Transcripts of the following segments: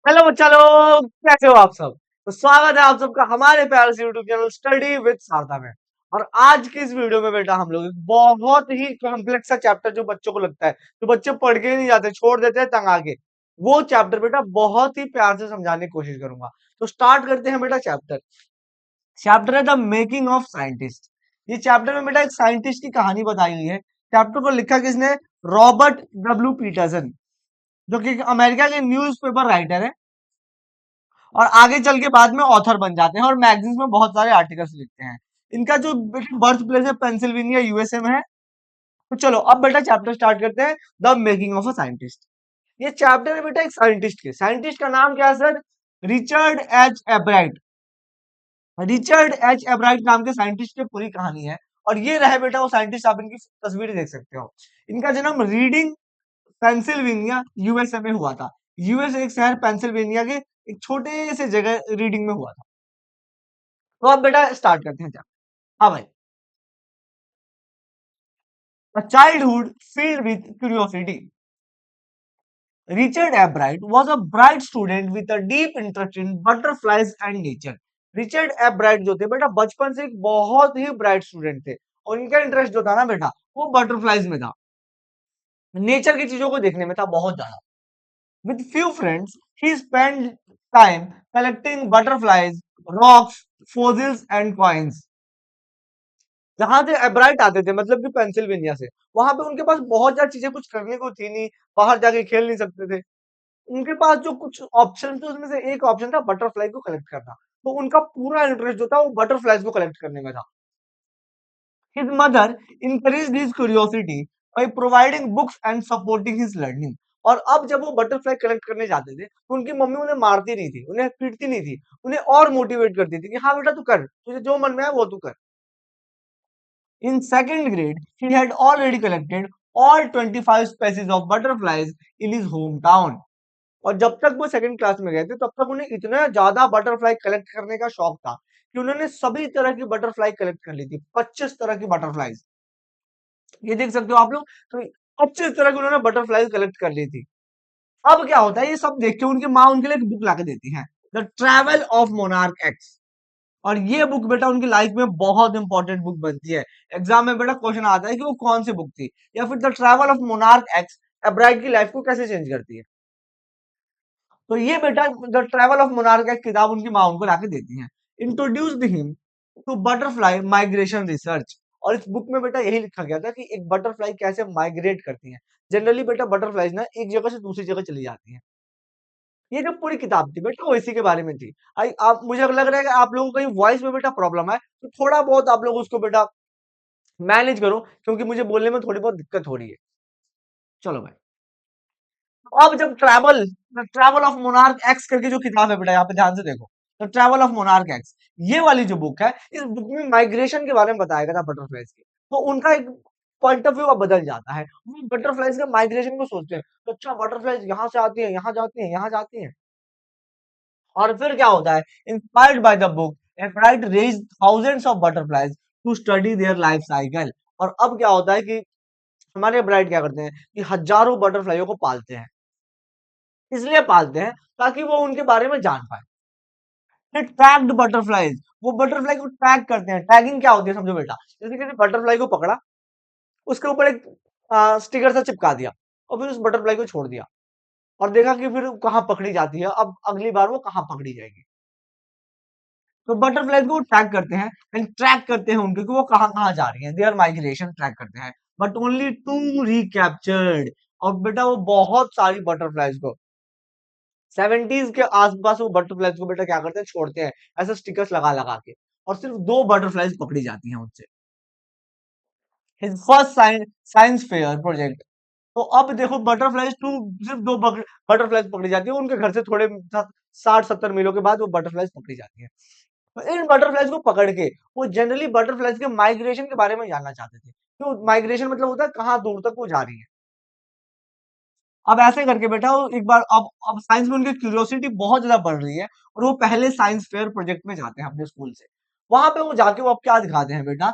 Hello बच्चा लोग, कैसे हो आप सब। तो स्वागत है आप सबका हमारे प्यारे से यूट्यूब चैनल स्टडी विद सारदा में। और आज की इस वीडियो में बेटा हम लोग एक बहुत ही कॉम्प्लेक्स सा चैप्टर जो बच्चों को लगता है, जो बच्चे पढ़ के ही नहीं जाते, छोड़ देते हैं तंग आके, वो चैप्टर बेटा बहुत ही प्यार से समझाने की कोशिश करूंगा। तो स्टार्ट करते हैं बेटा। चैप्टर चैप्टर है द मेकिंग ऑफ साइंटिस्ट। ये चैप्टर में बेटा एक साइंटिस्ट की कहानी बताई गई है। चैप्टर को लिखा किसने? रॉबर्ट डब्ल्यू पीटरसन, जो कि अमेरिका के न्यूज़पेपर राइटर है और आगे चल के बाद में ऑथर बन जाते हैं और मैगजीन्स में बहुत सारे आर्टिकल्स लिखते हैं। इनका जो बर्थ प्लेस है पेंसिल्वेनिया यूएसए में है। तो चलो अब बेटा चैप्टर स्टार्ट करते हैं। The making of a scientist. ये चैप्टर है बेटा एक साइंटिस्ट का नाम क्या है sir? Richard H एब्राइट। Richard H एब्राइट नाम के साइंटिस्ट की पूरी कहानी है। और ये रहे बेटा वो साइंटिस्ट, आप इनकी तस्वीर देख सकते हो। इनका जन्म रीडिंग पेंसिल्वेनिया यूएसए में हुआ था। यूएसए एक शहर पेंसिल्वेनिया के एक छोटे से जगह रीडिंग में हुआ था। तो अब बेटा स्टार्ट करते हैं। हाँ भाई। A childhood filled with curiosity. Richard Albright was a bright student with a deep interest in butterflies and nature. Richard एब्राइट जो थे बेटा बचपन से एक बहुत ही ब्राइट स्टूडेंट थे और इनका इंटरेस्ट जो था ना बेटा वो बटरफ्लाइज में था, नेचर की चीजों को देखने में था बहुत ज्यादा। With few friends he spend time collecting butterflies, rocks, fossils and coins. जहाँ से एब्राइट आते थे मतलब कि पेंसिल्वेनिया से, वहां पे उनके पास बहुत ज्यादा चीजें कुछ करने को थी नहीं, बाहर जाके खेल नहीं सकते थे। उनके पास जो कुछ ऑप्शन थे उसमें से एक ऑप्शन था बटरफ्लाई को कलेक्ट करना। तो उनका पूरा इंटरेस्ट जो था वो बटरफ्लाइज को कलेक्ट करने में था। His mother encouraged his curiosity by providing books and supporting his learning. और अब जब वो बटरफ्लाई कलेक्ट करने जाते थे तो उनकी मम्मी उन्हें मारती नहीं थी, उन्हें पीटती नहीं थी, उन्हें और मोटिवेट करती थी कि हाँ बेटा तू कर, तुझे जो मन में है वो तू कर। In second grade, he had already collected all 25 species of butterflies in his hometown. और जब तक वो सेकंड क्लास में गए थे तब तक उन्हें इतना ज्यादा बटरफ्लाई कलेक्ट करने का शौक था कि उन्होंने सभी तरह की बटरफ्लाई कलेक्ट कर ली थी। 25 तरह की बटरफ्लाईज, ये देख सकते हो आप लोग। तो 25 तरह की उन्होंने बटरफ्लाईज कलेक्ट कर ली थी। अब क्या होता है, ये सब देख के उनकी माँ उनके लिए एक बुक लाके देती है, the travel of monarch x. और ये बुक बेटा उनकी लाइफ में बहुत इंपॉर्टेंट बुक बनती है। एग्जाम में बेटा क्वेश्चन आता है कि वो कौन सी बुक थी, या फिर the travel of monarch x एब्राइट की लाइफ को कैसे चेंज करती है। तो ये बेटा the travel of monarch X किताब उनकी माँ उनको लाके देती है। Introduced him to butterfly migration research. और इस बुक में बेटा यही लिखा गया था कि एक बटरफ्लाई कैसे माइग्रेट करती है। जनरली बेटा बटरफ्लाईज ना एक जगह से दूसरी जगह चली जाती है। ये जो पूरी किताब थी बेटा वो इसी के बारे में थी। आई आप मुझे लग रहा है कि आप लोगों को कहीं वॉइस में बेटा प्रॉब्लम है, तो थोड़ा बहुत आप लोग उसको बेटा मैनेज करो, क्योंकि मुझे बोलने में थोड़ी बहुत दिक्कत हो रही है। चलो भाई। अब जब ट्रैवल ऑफ मोनार्क एक्स करके जो किताब है बेटा, यहाँ पे ध्यान से देखो। तो ट्रैवल ऑफ मोनार्क एक्स, ये वाली जो बुक है, इस बुक में माइग्रेशन के बारे में बताया गया था बटरफ्लाइज के। तो उनका एक पॉइंट ऑफ व्यू अब बदल जाता है, वो बटरफ्लाइज के माइग्रेशन को सोचते हैं। तो अच्छा बटरफ्लाइज यहाँ से आती है, यहाँ जाती है, यहाँ जाती है। और फिर क्या होता है, inspired by the book Ebright raised thousands of butterflies to study their life cycle. और अब क्या होता है कि हमारे ब्राइट क्या करते हैं कि हजारों बटरफ्लाइयों को पालते हैं। इसलिए पालते हैं ताकि वो उनके बारे में जान पाए। फिर ट्रैक्ड बटरफ्लाइज, वो बटरफ्लाई को ट्रैक करते हैं। टैगिंग क्या होती है समझो बेटा, जैसे किसी बटरफ्लाई को पकड़ा, उसके ऊपर एक स्टिकर सा चिपका दिया और फिर उस बटरफ्लाई को छोड़ दिया और देखा कि फिर कहाँ पकड़ी जाती है, अब अगली बार वो कहाँ पकड़ी जाएगी। तो बटरफ्लाई को ट्रैक करते हैं एंड ट्रैक करते हैं उनके कि वो कहाँ कहाँ जा रही हैं, देयर माइग्रेशन ट्रैक करते हैं। But only two recaptured. और बेटा वो बहुत सारी बटरफ्लाईज को 70s के आसपास वो बटरफ्लाईज को बेटा क्या करते हैं, छोड़ते हैं ऐसे स्टिकर्स लगा लगा के। और सिर्फ दो बटरफ्लाईज पकड़ी जाती हैं उनसे। His first science fair project. तो अब देखो बटरफ्लाईज टू, सिर्फ दो बटरफ्लाईज पकड़ी जाती है उनके घर से थोड़े 60-70 मीलों के बाद वो बटरफ्लाईज पकड़ी जाती है। तो इन बटरफ्लाईज को पकड़ के वो जनरली बटरफ्लाईज के माइग्रेशन के बारे में जानना चाहते थे। तो माइग्रेशन मतलब होता है कहाँ दूर तक वो जा रही है। अब ऐसे करके बेटा वो एक बार अब साइंस में उनकी क्यूरियोसिटी बहुत ज्यादा बढ़ रही है और वो पहले साइंस फेयर प्रोजेक्ट में जाते हैं अपने स्कूल से। वहां पे वो जाके वो अब क्या दिखाते हैं बेटा,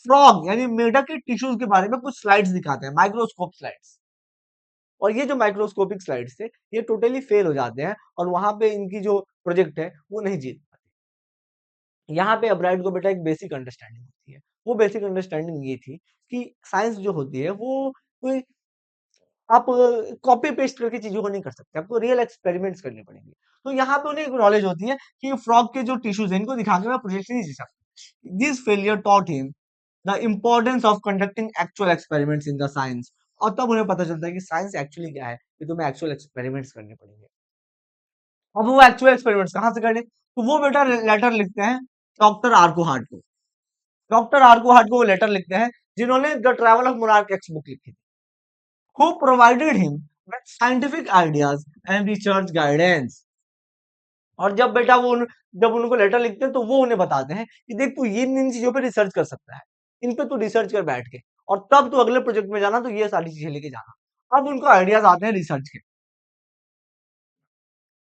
फ्रॉग यानी मेढक के टिश्यूज के बारे में कुछ स्लाइड्स दिखाते हैं, माइक्रोस्कोप स्लाइड्स। और ये जो माइक्रोस्कोपिक स्लाइड्स थे ये टोटली फेल हो जाते हैं और वहां पे इनकी जो प्रोजेक्ट है वो नहीं जीत पाते। यहाँ पे अब्राइट को बेटा एक बेसिक अंडरस्टैंडिंग होती है। वो बेसिक अंडरस्टैंडिंग ये थी कि साइंस जो होती है वो कोई आप कॉपी पेस्ट करके चीजों को नहीं कर सकते, आपको रियल एक्सपेरिमेंट्स करने पड़ेंगे। तो यहाँ पे उन्हें एक नॉलेज होती है कि फ्रॉग के जो टिश्यूज है इनको दिखा के मैं प्रोजेक्ट नहीं जी सकता। This failure taught him the importance of conducting actual experiments in the science. और तब उन्हें पता चलता है कि साइंस एक्चुअली क्या है, कि तुम्हें एक्चुअल एक्सपेरिमेंट्स करने पड़ेंगे। अब वो एक्चुअल एक्सपेरिमेंट्स कहाँ से करें, तो वो बेटा लेटर लिखते हैं डॉक्टर आर्को हार्ट को। डॉक्टर आर्को हार्ट को वो लेटर लिखते हैं जिन्होंने the travel of monarch text book लिखी थी, who provided him with scientific ideas and research guidance। और जब बेटा जब उनको लेटर लिखते हैं तो वो उन्हें बताते हैं कि देख तू ये इन चीजों पे रिसर्च कर सकता है, इन पे तू रिसर्च कर बैठ के, और तब तू अगले प्रोजेक्ट में जाना तो ये सारी चीजें लेके जाना। अब उनको आइडियाज आते हैं रिसर्च के।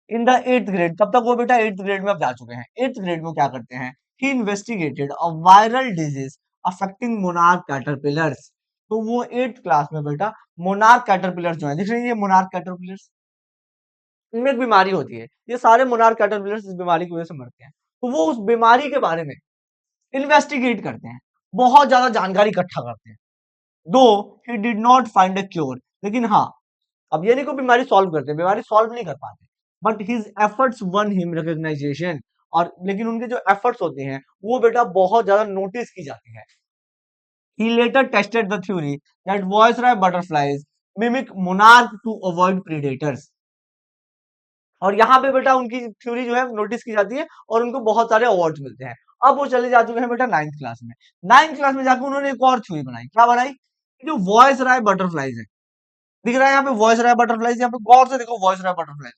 इन द एट्थ ग्रेड, तब तक वो बेटा एट्थ ग्रेड में अब जा चुके हैं। एट्थ ग्रेड में क्या करते हैं, he investigated a viral disease affecting monarch caterpillars. तो वो एट्थ क्लास में बेटा मोनार्क कैटरपिलर्स जो है, देख रहे हैं ये मोनार्क कैटरपिलर्स, इनमें एक बीमारी होती है, ये सारे मोनार्क कैटरपिलर्स इस बीमारी की वजह से मरते हैं। तो वो उस बीमारी के बारे में इन्वेस्टिगेट करते हैं, बहुत ज्यादा जानकारी इकट्ठा करते हैं। दो he did not find a cure, लेकिन हाँ, अब ये नहीं कोई बीमारी सॉल्व करते हैं, बीमारी सॉल्व नहीं कर पाते, but his efforts won him recognition. और लेकिन उनके जो एफर्ट्स होते हैं वो बेटा बहुत ज्यादा नोटिस की जाती है। He later tested the theory that voice-ray butterflies mimic monarch to avoid predators। और यहाँ पे बेटा उनकी थ्योरी जो है नोटिस की जाती है और उनको बहुत सारे अवार्ड्स मिलते हैं। अब वो चले जा चुके हैं बेटा नाइन्थ क्लास में। नाइन्थ क्लास में जाकर उन्होंने एक और थ्योरी बनाई, क्या बनाई, जो वॉइस राय बटरफ्लाइज है, दिख रहा है यहाँ पे वॉइस राय बटरफ्लाइज, यहाँ पे गौर से देखो वॉइस राय बटरफ्लाइज।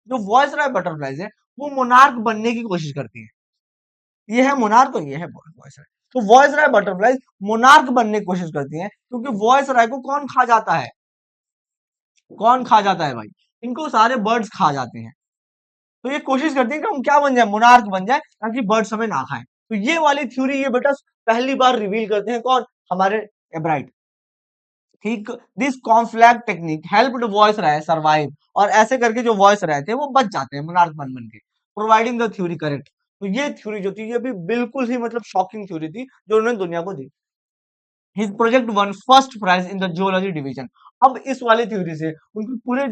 जो वॉइस राय बटरफ्लाइज है वो मोनार्क बनने की कोशिश करती है। ये है मोनार्क और ये है वॉइस राय। तो वॉइस राय बटरफ्लाइज मोनार्क बनने की कोशिश करती है, क्योंकि वॉइस राय को कौन खा जाता है, कौन खा जाता है भाई, इनको सारे बर्ड्स खा जाते हैं। तो ये कोशिश करते हैं कि हम क्या बन जाए, मोनार्क बन जाए, ताकि बर्ड्स हमें ना खाएं। तो ये वाली थ्योरी ये बेटा पहली बार रिवील करते हैं कौन, हमारे एब्राइट। ठीक, this conflict technique helped viceroy survive. और ऐसे करके जो वॉइस राय थे वो बच जाते हैं मोनार्क बन बन के, प्रोवाइडिंग द थ्योरी करेक्ट। तो ये थ्योरी जो थी ये भी बिल्कुल ही मतलब शॉकिंग थ्योरी थी जो उन्होंने दुनिया को दी। His project won first prize in the geology division. अब इस वाली थ्योरी से उनको पूरे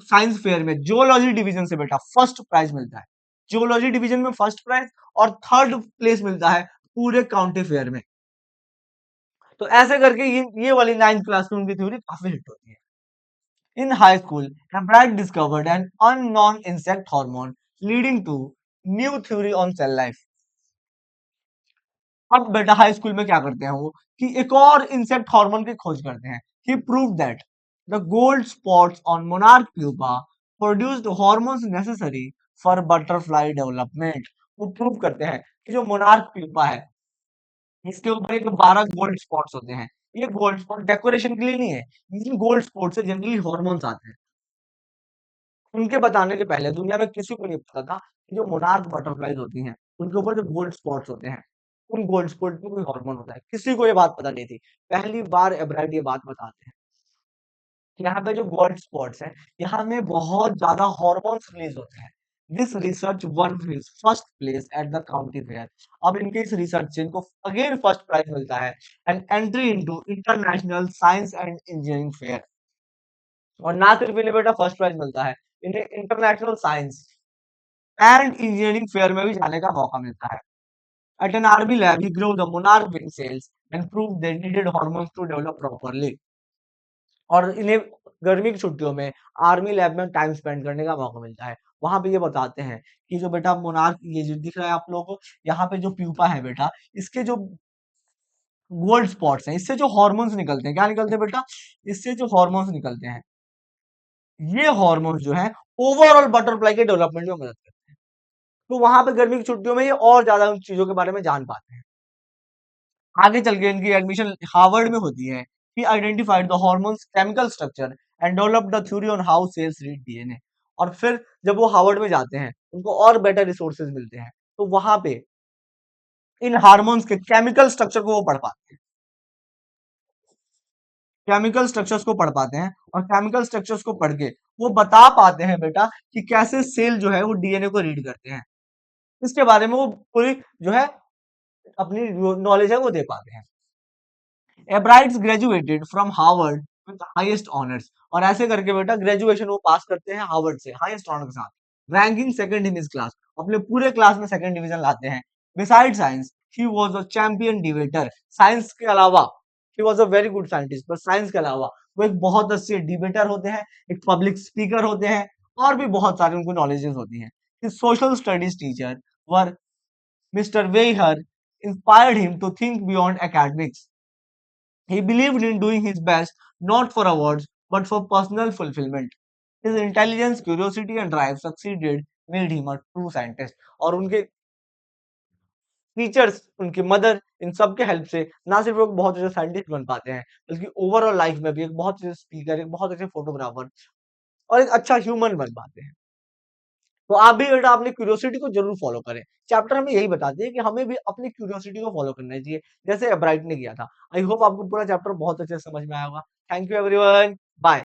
साइंस फेयर में जियोलॉजी डिवीजन से बेटा फर्स्ट प्राइज मिलता है। जियोलॉजी डिवीजन में फर्स्ट प्राइज और थर्ड प्लेस मिलता है पूरे काउंटी फेयर में। तो ऐसे करके ये वाली नाइन्थ क्लास में उनकी थ्योरी काफी हिट होती है। इन high school Hebride discovered an unknown insect hormone leading to new theory on cell life। अब बेटा हाई स्कूल में क्या करते हैं वो, कि एक और इंसेक्ट हार्मोन की खोज करते हैं। He proved that the gold spots on monarch pupa produced hormones necessary for butterfly development. वो प्रूव करते हैं कि जो मोनार्क प्यूपा है इसके ऊपर एक 12 गोल्ड स्पॉट्स होते हैं। ये गोल्ड स्पॉट डेकोरेशन के लिए नहीं है, इन गोल्ड स्पॉट से जनरली हार्मोन्स आते हैं। उनके बताने के पहले दुनिया में किसी को नहीं पता था कि जो मोनार्क बटरफ्लाईज होती हैं उनके ऊपर जो गोल्ड स्पॉट्स होते हैं उन गोल्ड स्पॉट में कोई हार्मोन होता है, किसी को ये बात पता नहीं थी। पहली बार एब्राइट ये बात बताते हैं कि यहाँ पे जो गोल्ड स्पॉट्स हैं यहाँ में बहुत ज्यादा हार्मोन्स रिलीज होते हैं। This research one first place at the county fair. अब इनके इस रिसर्च से इनको अगेन फर्स्ट प्राइज मिलता है and entry into international science and engineering fair. और ना सिर्फ इन्हें बेटा फर्स्ट प्राइज मिलता है, इन्हें international science and engineering fair में भी जाने का मौका मिलता है। At an army lab, he grew the monarch wing cells and proved they needed hormones to develop properly। और इन्हें गर्मी की छुट्टियों में आर्मी लैब में टाइम स्पेंड करने का मौका मिलता है। वहां पे ये बताते हैं कि जो बेटा मोनार्क, ये जो दिख रहा है आप लोगों को यहाँ पे जो प्यूपा है बेटा, इसके जो गोल्ड स्पॉट्स हैं इससे जो हार्मोन्स निकलते हैं, क्या निकलते हैं बेटा, इससे जो हार्मोन्स निकलते हैं ये हार्मोन्स जो है ओवरऑल बटरफ्लाई के डेवलपमेंट में मदद करते हैं। तो वहां पे गर्मी की छुट्टियों में ये और ज्यादा उन चीजों के बारे में जान पाते हैं। आगे चल के इनकी एडमिशन हार्वर्ड में होती है। He identified the hormones chemical structure and developed the theory on how cells read DNA. और फिर जब वो हार्वर्ड में जाते हैं उनको और बेटर रिसोर्सेज मिलते हैं, तो वहां पे इन हार्मोन्स के केमिकल स्ट्रक्चर को वो पढ़ पाते हैं। केमिकल स्ट्रक्चर्स को पढ़ पाते हैं और केमिकल स्ट्रक्चर्स को पढ़ के वो बता पाते हैं बेटा कि कैसे सेल जो है वो डीएनए को रीड करते हैं। इसके बारे में वो पूरी जो है अपनी नॉलेज है वो दे पाते हैं। Ebright's graduated from Harvard with highest honours, और ऐसे करके बेटा ग्रेजुएशन वो पास करते हैं हार्वर्ड से हाईएस्ट ऑनर के साथ। Ranking second in his class, अपने पूरे क्लास में सेकंड डिवीजन लाते हैं। Beside science he was a champion debater, science के अलावा he was a very good scientist, पर साइंस के अलावा वो एक बहुत अच्छे डिबेटर होते हैं, एक पब्लिक स्पीकर होते हैं, और भी बहुत सारी उनको नॉलेजेस होती हैं। His social studies teacher were mister वेहर inspired him to think beyond academics. He believed in doing his best not for awards but for personal fulfillment. His intelligence, curiosity and drive succeeded made him a true scientist. और उनके teachers, उनकी mother, इन सब के help से ना सिर्फ लोग बहुत अच्छे साइंटिस्ट बन पाते हैं, बल्कि ओवरऑल लाइफ में भी एक बहुत अच्छे स्पीकर, एक बहुत अच्छे फोटोग्राफर और एक अच्छा ह्यूमन बन पाते हैं। तो आप भी बेटा अपनी क्यूरियोसिटी को जरूर फॉलो करें। चैप्टर हमें यही बताते हैं कि हमें भी अपनी क्यूरियोसिटी को फॉलो करना चाहिए, जैसे ब्राइट ने किया था। आई होप आपको पूरा चैप्टर बहुत अच्छे से समझ में आया होगा। Thank you everyone, bye.